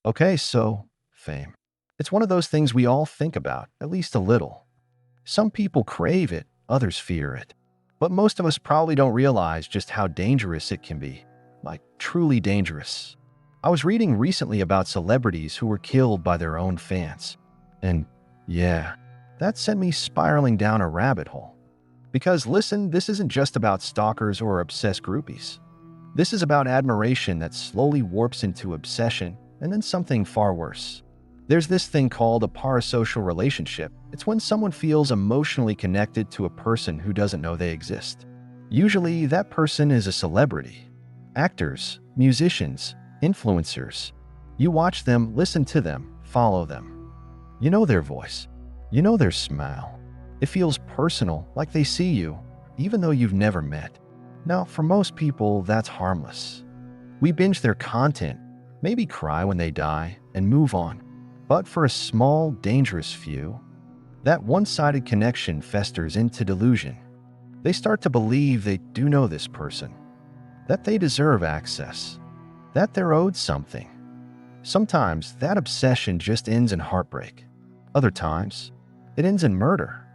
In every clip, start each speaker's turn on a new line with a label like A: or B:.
A: Okay, so fame. It's one of those things we all think about, at least a little. Some people crave it, others fear it. But most of us probably don't realize just how dangerous it can be. Like, truly dangerous. I was reading recently about celebrities who were killed by their own fans. And yeah, that sent me spiraling down a rabbit hole. Because listen, this isn't just about stalkers or obsessed groupies. This is about admiration that slowly warps into obsession and then something far worse. There's this thing called a parasocial relationship. It's when someone feels emotionally connected to a person who doesn't know they exist. Usually, that person is a celebrity. Actors, musicians, influencers. You watch them, listen to them, follow them. You know their voice. You know their smile. It feels personal, like they see you, even though you've never met. Now, for most people, that's harmless. We binge their content, maybe cry when they die, and move on. But for a small, dangerous few, that one-sided connection festers into delusion. They start to believe they do know this person, that they deserve access, that they're owed something. Sometimes that obsession just ends in heartbreak. Other times, it ends in murder.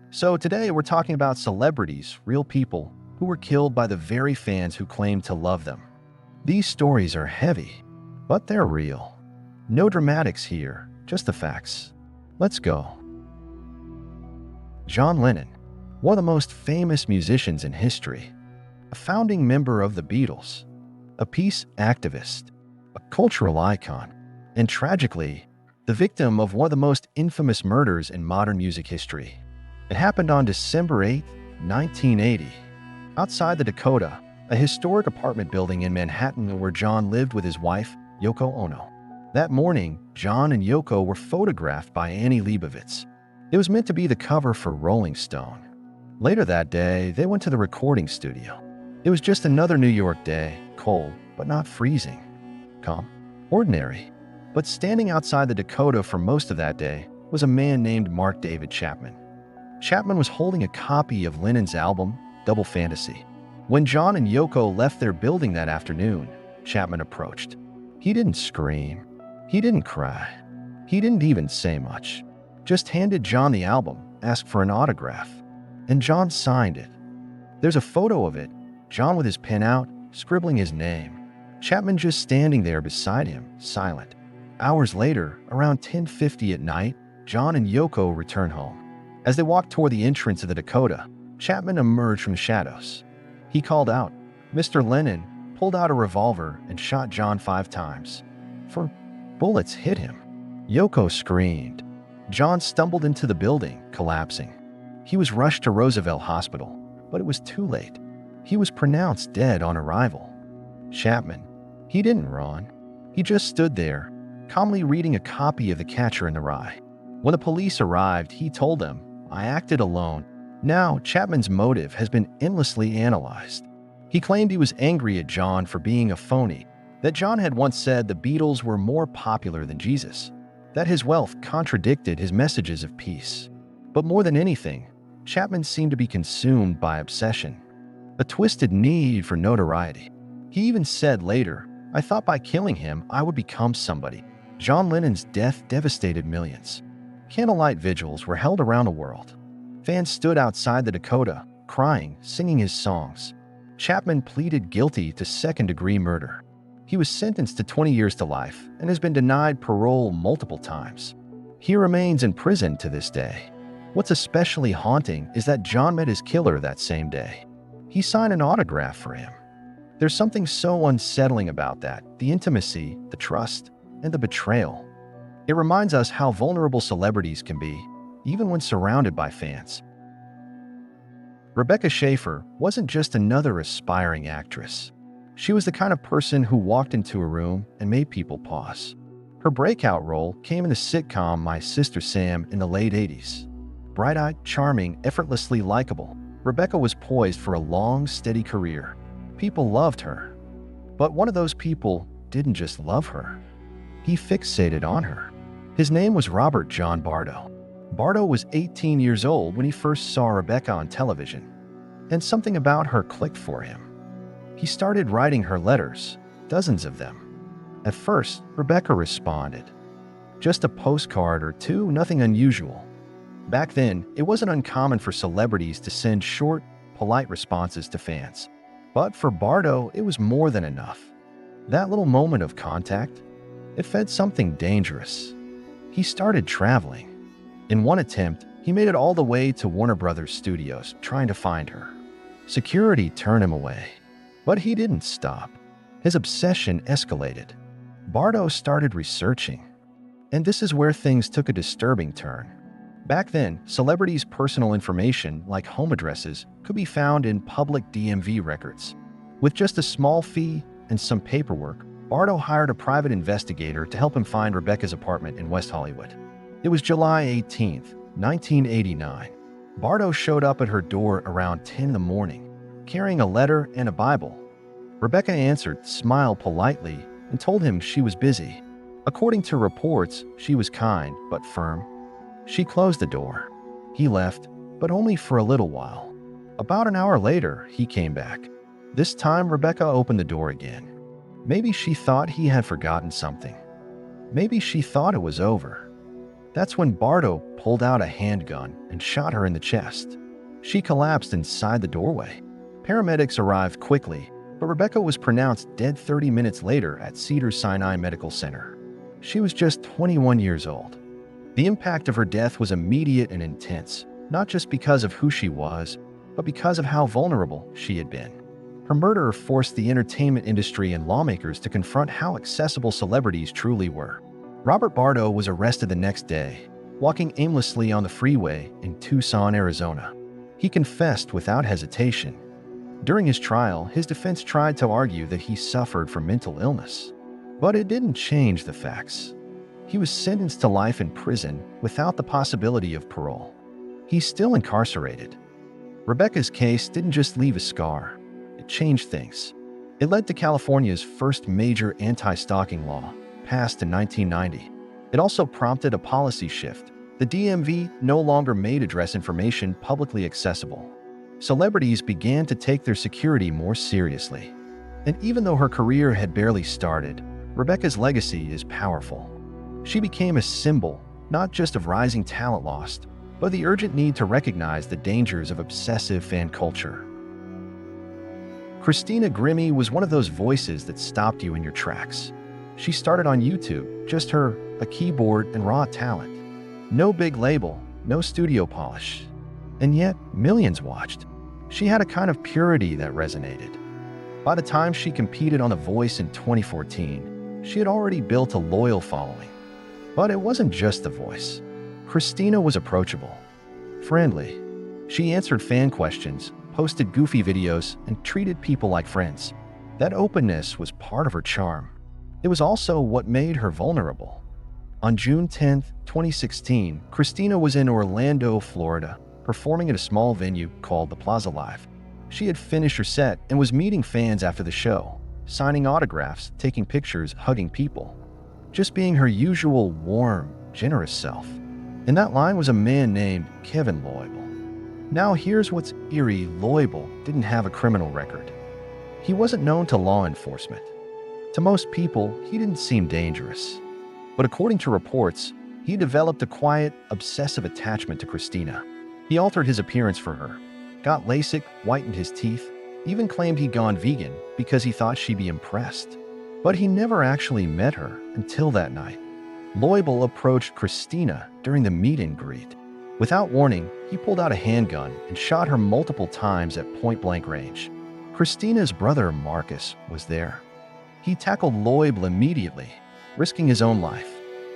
A: So today we're talking about celebrities, real people, who were killed by the very fans who claimed to love them. These stories are heavy, but they're real. No dramatics here, just the facts. Let's go. John Lennon, one of the most famous musicians in history, a founding member of the Beatles, a peace activist, a cultural icon, and tragically, the victim of one of the most infamous murders in modern music history. It happened on December 8, 1980, outside the Dakota, a historic apartment building in Manhattan where John lived with his wife, Yoko Ono. That morning, John and Yoko were photographed by Annie Leibovitz. It was meant to be the cover for Rolling Stone. Later that day, they went to the recording studio. It was just another New York day, cold, but not freezing. Calm, ordinary. But standing outside the Dakota for most of that day was a man named Mark David Chapman. Chapman was holding a copy of Lennon's album, Double Fantasy. When John and Yoko left their building that afternoon, Chapman approached. He didn't scream. He didn't cry. He didn't even say much. Just handed John the album, asked for an autograph, and John signed it. There's a photo of it, John with his pen out, scribbling his name. Chapman just standing there beside him, silent. Hours later, around 10:50 at night, John and Yoko return home. As they walked toward the entrance of the Dakota, Chapman emerged from the shadows. He called out, "Mr. Lennon," pulled out a revolver and shot John 5 times. 4 bullets hit him. Yoko screamed. John stumbled into the building, collapsing. He was rushed to Roosevelt Hospital, but it was too late. He was pronounced dead on arrival. Chapman, he didn't run. He just stood there, calmly reading a copy of The Catcher in the Rye. When the police arrived, he told them, "I acted alone." Now, Chapman's motive has been endlessly analyzed. He claimed he was angry at John for being a phony, that John had once said the Beatles were more popular than Jesus, that his wealth contradicted his messages of peace. But more than anything, Chapman seemed to be consumed by obsession, a twisted need for notoriety. He even said later, "I thought by killing him, I would become somebody." John Lennon's death devastated millions. Candlelight vigils were held around the world. Fans stood outside the Dakota, crying, singing his songs. Chapman pleaded guilty to second-degree murder. He was sentenced to 20 years to life and has been denied parole multiple times. He remains in prison to this day. What's especially haunting is that John met his killer that same day. He signed an autograph for him. There's something so unsettling about that, the intimacy, the trust, and the betrayal. It reminds us how vulnerable celebrities can be, even when surrounded by fans. Rebecca Schaeffer wasn't just another aspiring actress. She was the kind of person who walked into a room and made people pause. Her breakout role came in the sitcom My Sister Sam in the late 80s. Bright-eyed, charming, effortlessly likable, Rebecca was poised for a long, steady career. People loved her. But one of those people didn't just love her. He fixated on her. His name was Robert John Bardo. Bardo was 18 years old when he first saw Rebecca on television, and something about her clicked for him. He started writing her letters, dozens of them. At first, Rebecca responded. Just a postcard or two, nothing unusual. Back then, it wasn't uncommon for celebrities to send short, polite responses to fans. But for Bardo, it was more than enough. That little moment of contact, it fed something dangerous. He started traveling. In one attempt, he made it all the way to Warner Brothers Studios, trying to find her. Security turned him away. But he didn't stop. His obsession escalated. Bardo started researching. And this is where things took a disturbing turn. Back then, celebrities' personal information, like home addresses, could be found in public DMV records. With just a small fee and some paperwork, Bardo hired a private investigator to help him find Rebecca's apartment in West Hollywood. It was July 18, 1989. Bardo showed up at her door around 10 in the morning, carrying a letter and a Bible. Rebecca answered, smiled politely, and told him she was busy. According to reports, she was kind but firm. She closed the door. He left, but only for a little while. About an hour later, he came back. This time, Rebecca opened the door again. Maybe she thought he had forgotten something. Maybe she thought it was over. That's when Bardo pulled out a handgun and shot her in the chest. She collapsed inside the doorway. Paramedics arrived quickly, but Rebecca was pronounced dead 30 minutes later at Cedars-Sinai Medical Center. She was just 21 years old. The impact of her death was immediate and intense, not just because of who she was, but because of how vulnerable she had been. Her murder forced the entertainment industry and lawmakers to confront how accessible celebrities truly were. Robert Bardo was arrested the next day, walking aimlessly on the freeway in Tucson, Arizona. He confessed without hesitation. During his trial, his defense tried to argue that he suffered from mental illness. But it didn't change the facts. He was sentenced to life in prison without the possibility of parole. He's still incarcerated. Rebecca's case didn't just leave a scar. It changed things. It led to California's first major anti-stalking law, passed in 1990. It also prompted a policy shift. The DMV no longer made address information publicly accessible. Celebrities began to take their security more seriously. And even though her career had barely started, Rebecca's legacy is powerful. She became a symbol, not just of rising talent lost, but the urgent need to recognize the dangers of obsessive fan culture. Christina Grimmie was one of those voices that stopped you in your tracks. She started on YouTube, just her, a keyboard, and raw talent. No big label, no studio polish. And yet, millions watched. She had a kind of purity that resonated. By the time she competed on The Voice in 2014, she had already built a loyal following. But it wasn't just The Voice. Christina was approachable, friendly. She answered fan questions, posted goofy videos, and treated people like friends. That openness was part of her charm. It was also what made her vulnerable. On June 10, 2016, Christina was in Orlando, Florida, performing at a small venue called the Plaza Live. She had finished her set and was meeting fans after the show, signing autographs, taking pictures, hugging people. Just being her usual warm, generous self. In that line was a man named Kevin Loibl. Now here's what's eerie. Loibl didn't have a criminal record. He wasn't known to law enforcement. To most people, he didn't seem dangerous. But according to reports, he developed a quiet, obsessive attachment to Christina. He altered his appearance for her, got LASIK, whitened his teeth, even claimed he'd gone vegan because he thought she'd be impressed. But he never actually met her until that night. Loibl approached Christina during the meet and greet. Without warning, he pulled out a handgun and shot her multiple times at point-blank range. Christina's brother, Marcus, was there. He tackled Loibl immediately, risking his own life.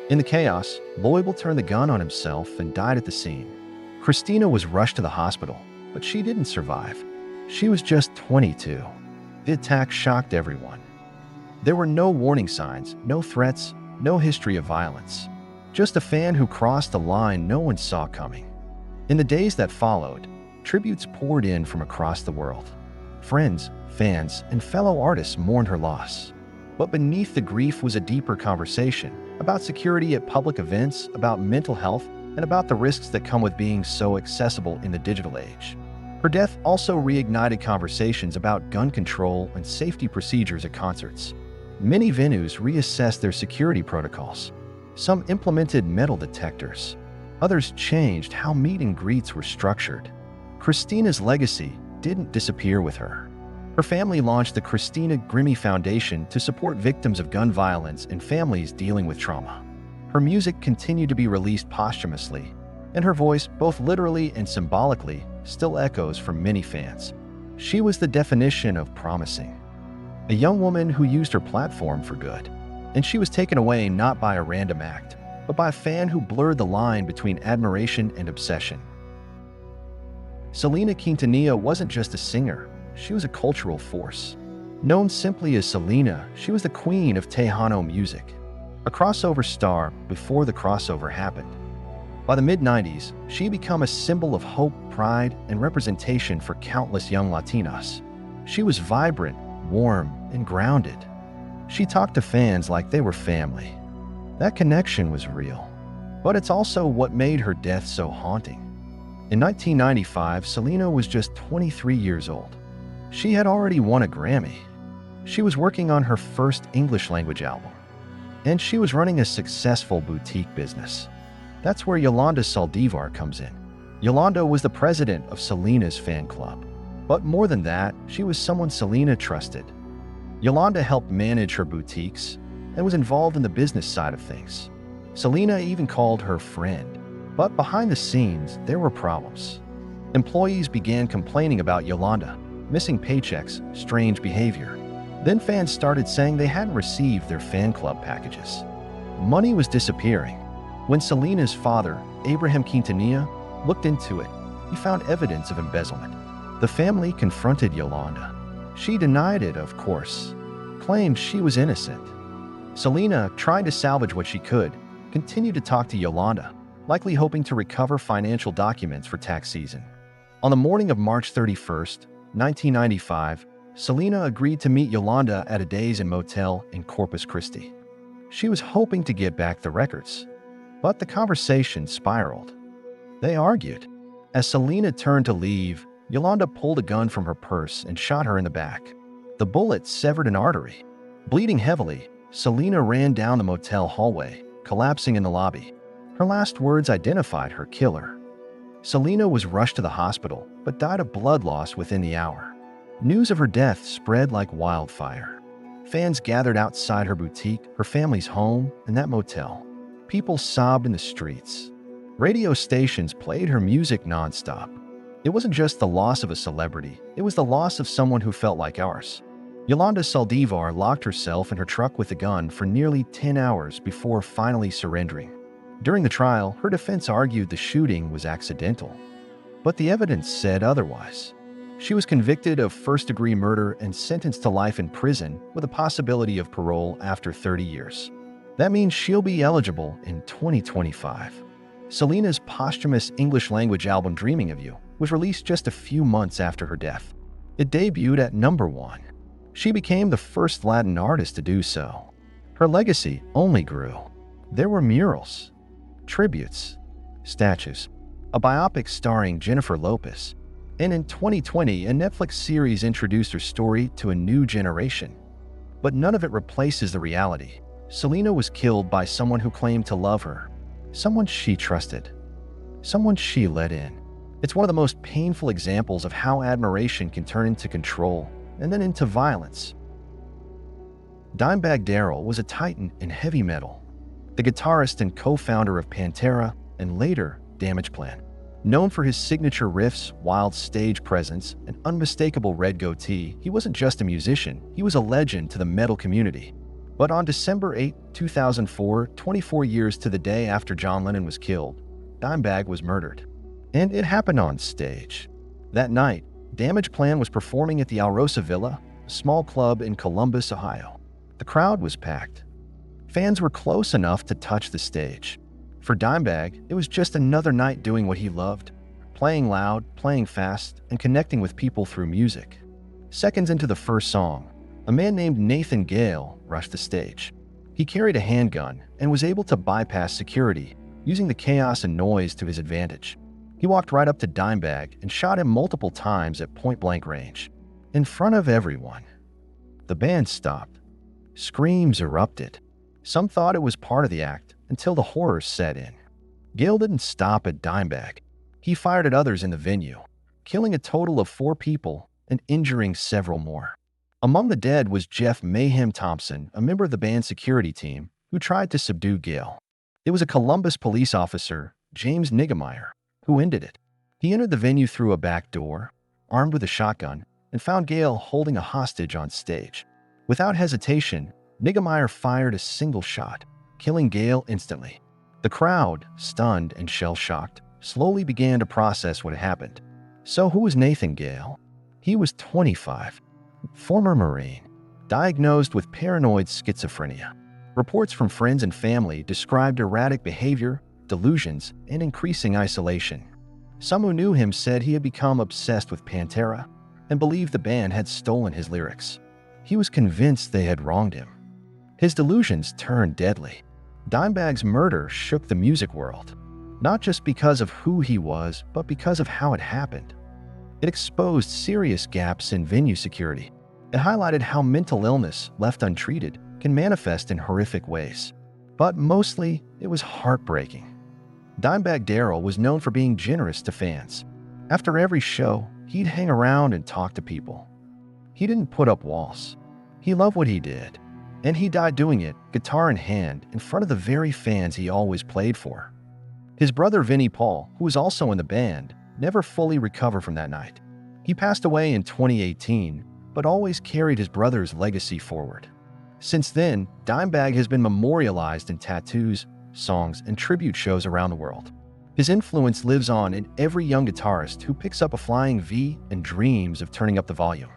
A: In the chaos, Loibl turned the gun on himself and died at the scene. Christina was rushed to the hospital, but she didn't survive. She was just 22. The attack shocked everyone. There were no warning signs, no threats, no history of violence. Just a fan who crossed a line no one saw coming. In the days that followed, tributes poured in from across the world. Friends, fans, and fellow artists mourned her loss. But beneath the grief was a deeper conversation about security at public events, about mental health, and about the risks that come with being so accessible in the digital age. Her death also reignited conversations about gun control and safety procedures at concerts. Many venues reassessed their security protocols. Some implemented metal detectors. Others changed how meet and greets were structured. Christina's legacy didn't disappear with her. Her family launched the Christina Grimmie Foundation to support victims of gun violence and families dealing with trauma. Her music continued to be released posthumously, and her voice, both literally and symbolically, still echoes from many fans. She was the definition of promising. A young woman who used her platform for good, and she was taken away not by a random act, but by a fan who blurred the line between admiration and obsession. Selena Quintanilla wasn't just a singer, she was a cultural force. Known simply as Selena, she was the queen of Tejano music, a crossover star before the crossover happened. By the mid-90s, she became a symbol of hope, pride, and representation for countless young Latinas. She was vibrant, warm, and grounded. She talked to fans like they were family. That connection was real, but it's also what made her death so haunting. In 1995, Selena was just 23 years old. She had already won a Grammy. She was working on her first English-language album, and she was running a successful boutique business. That's where Yolanda Saldivar comes in. Yolanda was the president of Selena's fan club. But more than that, she was someone Selena trusted. Yolanda helped manage her boutiques and was involved in the business side of things. Selena even called her friend. But behind the scenes, there were problems. Employees began complaining about Yolanda, missing paychecks, strange behavior. Then fans started saying they hadn't received their fan club packages. Money was disappearing. When Selena's father, Abraham Quintanilla, looked into it, he found evidence of embezzlement. The family confronted Yolanda. She denied it, of course, claimed she was innocent. Selena, trying to salvage what she could, continued to talk to Yolanda, likely hoping to recover financial documents for tax season. On the morning of March 31st, 1995, Selena agreed to meet Yolanda at a Days Inn motel in Corpus Christi. She was hoping to get back the records, but the conversation spiraled. They argued. As Selena turned to leave, Yolanda pulled a gun from her purse and shot her in the back. The bullet severed an artery. Bleeding heavily, Selena ran down the motel hallway, collapsing in the lobby. Her last words identified her killer. Selena was rushed to the hospital, but died of blood loss within the hour. News of her death spread like wildfire. Fans gathered outside her boutique, her family's home, and that motel. People sobbed in the streets. Radio stations played her music nonstop. It wasn't just the loss of a celebrity, it was the loss of someone who felt like ours. Yolanda Saldivar locked herself in her truck with a gun for nearly 10 hours before finally surrendering. During the trial, her defense argued the shooting was accidental. But the evidence said otherwise. She was convicted of first-degree murder and sentenced to life in prison with a possibility of parole after 30 years. That means she'll be eligible in 2025. Selena's posthumous English-language album Dreaming of You was released just a few months after her death. It debuted at #1. She became the first Latin artist to do so. Her legacy only grew. There were murals, tributes, statues, a biopic starring Jennifer Lopez, and in 2020, a Netflix series introduced her story to a new generation. But none of it replaces the reality. Selena was killed by someone who claimed to love her, someone she trusted, someone she let in. It's one of the most painful examples of how admiration can turn into control and then into violence. Dimebag Darrell was a titan in heavy metal, the guitarist and co-founder of Pantera and later Damage Plan. Known for his signature riffs, wild stage presence, and unmistakable red goatee, he wasn't just a musician, he was a legend to the metal community. But on December 8, 2004, 24 years to the day after John Lennon was killed, Dimebag was murdered. And it happened on stage. That night, Damage Plan was performing at the Alrosa Villa, a small club in Columbus, Ohio. The crowd was packed. Fans were close enough to touch the stage. For Dimebag, it was just another night doing what he loved, playing loud, playing fast, and connecting with people through music. Seconds into the first song, a man named Nathan Gale rushed the stage. He carried a handgun and was able to bypass security, using the chaos and noise to his advantage. He walked right up to Dimebag and shot him multiple times at point-blank range. In front of everyone. The band stopped. Screams erupted. Some thought it was part of the act until the horror set in. Gale didn't stop at Dimebag. He fired at others in the venue, killing a total of 4 people and injuring several more. Among the dead was Jeff Mayhem Thompson, a member of the band's security team, who tried to subdue Gale. It was a Columbus police officer, James Niggemeyer, who ended it. He entered the venue through a back door, armed with a shotgun, and found Gale holding a hostage on stage. Without hesitation, Niggemeyer fired a single shot, killing Gale instantly. The crowd, stunned and shell-shocked, slowly began to process what had happened. So who was Nathan Gale? He was 25, former Marine, diagnosed with paranoid schizophrenia. Reports from friends and family described erratic behavior, delusions, and increasing isolation. Some who knew him said he had become obsessed with Pantera and believed the band had stolen his lyrics. He was convinced they had wronged him. His delusions turned deadly. Dimebag's murder shook the music world, not just because of who he was, but because of how it happened. It exposed serious gaps in venue security. It highlighted how mental illness, left untreated, can manifest in horrific ways. But mostly, it was heartbreaking. Dimebag Darrell was known for being generous to fans. After every show, he'd hang around and talk to people. He didn't put up walls. He loved what he did. And he died doing it, guitar in hand, in front of the very fans he always played for. His brother Vinnie Paul, who was also in the band, never fully recovered from that night. He passed away in 2018, but always carried his brother's legacy forward. Since then, Dimebag has been memorialized in tattoos, songs, and tribute shows around the world. His influence lives on in every young guitarist who picks up a flying V and dreams of turning up the volume.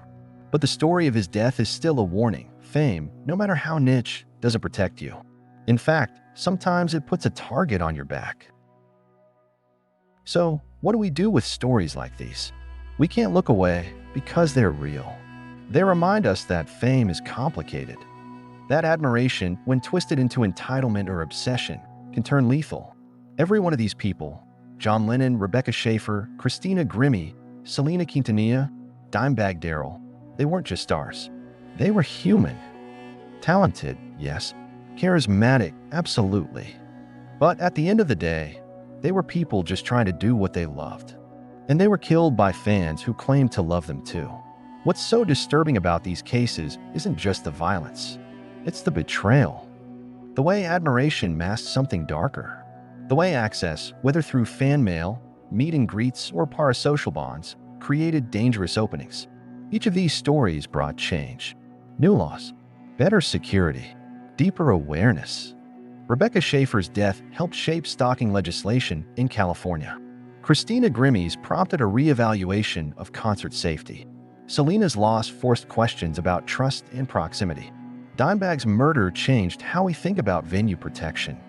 A: But the story of his death is still a warning. Fame, no matter how niche, doesn't protect you. In fact, sometimes it puts a target on your back. So, what do we do with stories like these? We can't look away because they're real. They remind us that fame is complicated. That admiration, when twisted into entitlement or obsession, can turn lethal. Every one of these people, John Lennon, Rebecca Schaeffer, Christina Grimmie, Selena Quintanilla, Dimebag Darrell, they weren't just stars. They were human. Talented, yes. Charismatic, absolutely. But at the end of the day, they were people just trying to do what they loved. And they were killed by fans who claimed to love them too. What's so disturbing about these cases isn't just the violence. It's the betrayal. The way admiration masks something darker. The way access, whether through fan mail, meet and greets, or parasocial bonds, created dangerous openings. Each of these stories brought change. New laws, better security, deeper awareness. Rebecca Schaeffer's death helped shape stalking legislation in California. Christina Grimmie's prompted a reevaluation of concert safety. Selena's loss forced questions about trust and proximity. Dimebag's murder changed how we think about venue protection.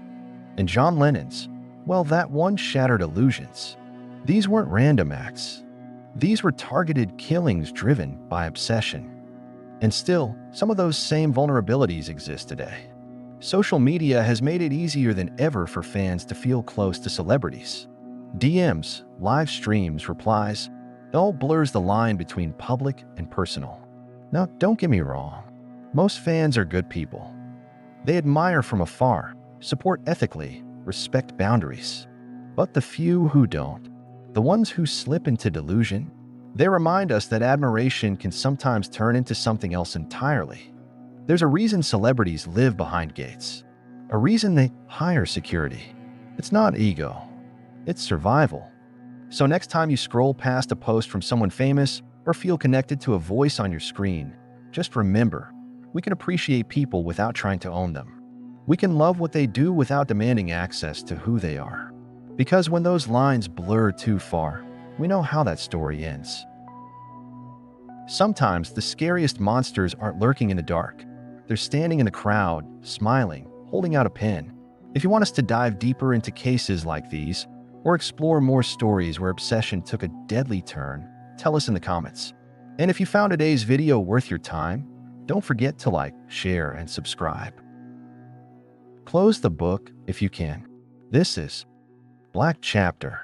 A: And John Lennon's, well, that one shattered illusions. These weren't random acts. These were targeted killings driven by obsession. And still, some of those same vulnerabilities exist today. Social media has made it easier than ever for fans to feel close to celebrities. DMs, live streams, replies, it all blurs the line between public and personal. Now, don't get me wrong. Most fans are good people. They admire from afar, support ethically, respect boundaries. But the few who don't, the ones who slip into delusion, they remind us that admiration can sometimes turn into something else entirely. There's a reason celebrities live behind gates, a reason they hire security. It's not ego, it's survival. So next time you scroll past a post from someone famous or feel connected to a voice on your screen, just remember, we can appreciate people without trying to own them. We can love what they do without demanding access to who they are. Because when those lines blur too far, we know how that story ends. Sometimes the scariest monsters aren't lurking in the dark. They're standing in the crowd, smiling, holding out a pen. If you want us to dive deeper into cases like these, or explore more stories where obsession took a deadly turn, tell us in the comments. And if you found today's video worth your time, don't forget to like, share, and subscribe. Close the book if you can. This is Black Chapter.